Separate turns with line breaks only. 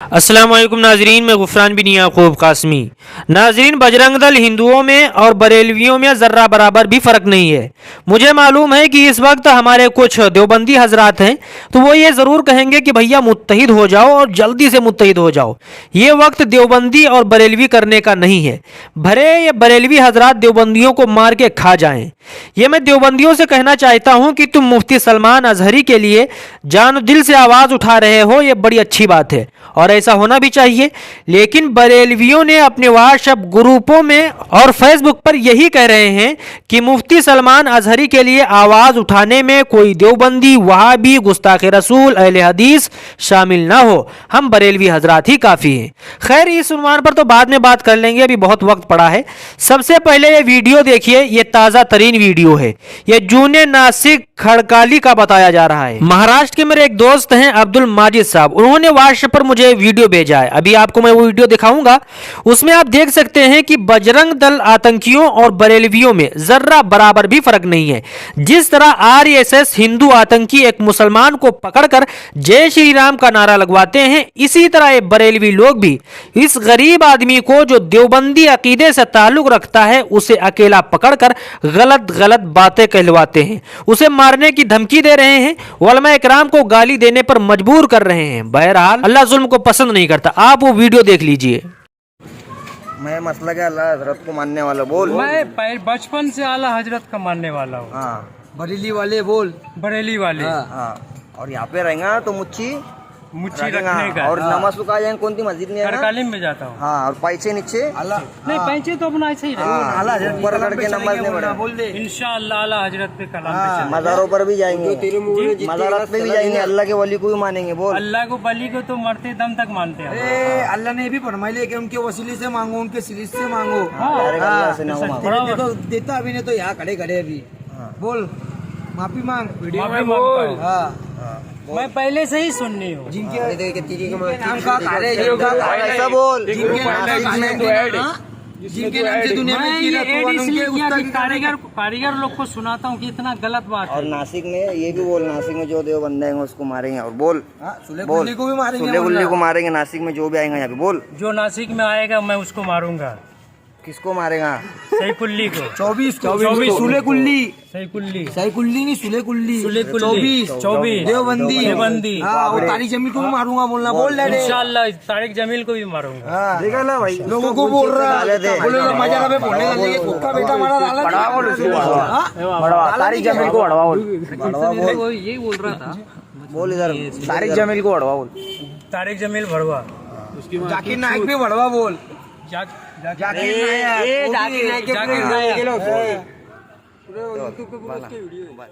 अस्सलाम वालेकुम नाजरीन, मैं गुफरान बिन याकूब कासमी। नाजरीन, बजरंग दल हिंदुओं में और बरेलवियों में ज़र्रा बराबर भी फ़र्क नहीं है। मुझे मालूम है कि इस वक्त हमारे कुछ देवबंदी हजरात हैं तो वो ये ज़रूर कहेंगे कि भैया मुत्तहिद हो जाओ और जल्दी से मुत्तहिद हो जाओ। ये वक्त देवबंदी और बरेलवी करने का नहीं है। भरे ये बरेलवी हजरात देवबंदियों को मार के खा जाएं। ये मैं देवबंदियों से कहना चाहता हूँ कि तुम मुफ्ती सलमान अजहरी के लिए जान दिल से आवाज़ उठा रहे हो, ये बड़ी अच्छी बात है और ऐसा होना भी चाहिए। लेकिन बरेलवियों ने अपने व्हाट्सएप ग्रुपों में और फेसबुक पर यही कह रहे हैं कि मुफ्ती सलमान अजहरी के लिए आवाज़ उठाने में कोई देवबंदी, वहाबी, गुस्ताख रसूल, अहले हदीस शामिल ना हो, हम बरेलवी हजरात ही काफ़ी हैं। खैर, इस उन्वान पर तो बाद में बात कर लेंगे, अभी बहुत वक्त पड़ा है। सबसे पहले ये वीडियो देखिए, ये ताज़ा तरीन वीडियो है। ये जूने नासिक खड़काली का बताया जा रहा है। महाराष्ट्र के मेरे एक दोस्त हैं अब्दुल माजिद साहब, उन्होंने व्हाट्सएप पर मुझे वीडियो भेजा है। अभी आपको मैं वो वीडियो दिखाऊंगा। उसमें आप देख सकते हैं कि बजरंग दल आतंकियों और बरेलवियों में जर्रा बराबर भी फर्क नहीं है। जिस तरह आरएसएस हिंदू आतंकी एक मुसलमान को पकड़कर जय श्री राम का नारा लगवाते हैं, इसी तरह ये बरेलवी लोग भी इस गरीब आदमी को जो देवबंदी अकीदे से ताल्लुक रखता है उसे अकेला पकड़कर गलत गलत बातें कहलवाते हैं, उसे मारने की धमकी दे रहे हैं, उलमा इकराम को गाली देने पर मजबूर कर रहे हैं। बहरहाल अल्लाह जुल्म को पसंद नहीं करता। आप वो वीडियो देख लीजिए।
मैं मसला क्या अल्लाह हजरत को मानने वाला बोल।
मैं बचपन से आला हजरत का मानने वाला हूँ।
हाँ,
बरेली वाले बोल।
बरेली वाले।
हाँ। और यहाँ पे रहेगा तो मुच्छी
रखने का
और नमाज सुखा जाए कौन सी मस्जिद में
करकालीम में जाता हूँ।
हाँ, और पैसे नीचे
नहीं, पैसे तो अपना ऐसे ही
ऊपर करके नमाज नहीं पढ़ा।
बोल दे
इंशाअल्लाह आला हजरत पे कलाम पे चलेंगे।
मज़ारों पर भी जाएंगे, मज़ारात पे भी जाएंगे, अल्लाह के वली को भी मानेंगे। बोल
अल्लाह को बली को तो मरते दम तक मानते हैं।
अरे अल्लाह ने भी फरमाई ले कि उनके वसीले से मांगो, उनके सिरिस से मांगो।
डायरेक्ट अल्लाह से ना मांगो।
देखो देता अभी नहीं तो यहाँ खड़े खड़े अभी बोल माफी मांग वीडियो
माफी
में बोल।
मांगता हूँ। मैं पहले से ही सुननी हूँ।
जिनके नाम का
ऐसा बोल,
जिनके नाम से दुनिया में
कारीगर लोग को सुनाता हूँ कि इतना गलत बात
और
है।
नासिक में ये भी बोल, नासिक में जो देव बंदे आएंगे उसको मारेंगे। और बोल
सुले गुल्ली को भी मारेंगे,
सुले गुल्ली को मारेंगे। नासिक में जो भी आएगा यहाँ पे बोल।
जो नासिक में आएगा मैं उसको मारूंगा।
किसको मारेगा?
सही कुल्ली को।
24 सुले कुल्ली,
सही कुल्ली,
सही कुल्ली नहीं सुले कुल्ली,
24
देवबंदी। हाँ, और तारिक जमील को भी मारूंगा बोलना। बोल दे
इंशाल्लाह तारिक जमील को भी मारूंगा।
देखा ना भाई, लोगों को बोल रहा है बोलेगा मजा पे बोलने लगे खुद का बेटा मारा
तारिक जमील को अड़वा बोल।
यही बोल रहा था।
बोल इधर तारिक जमील को अड़वा बोल।
तारिक जमील भड़वा।
जाकिर नायक भी भड़वा बोल।
जाकिर नायक।
बस।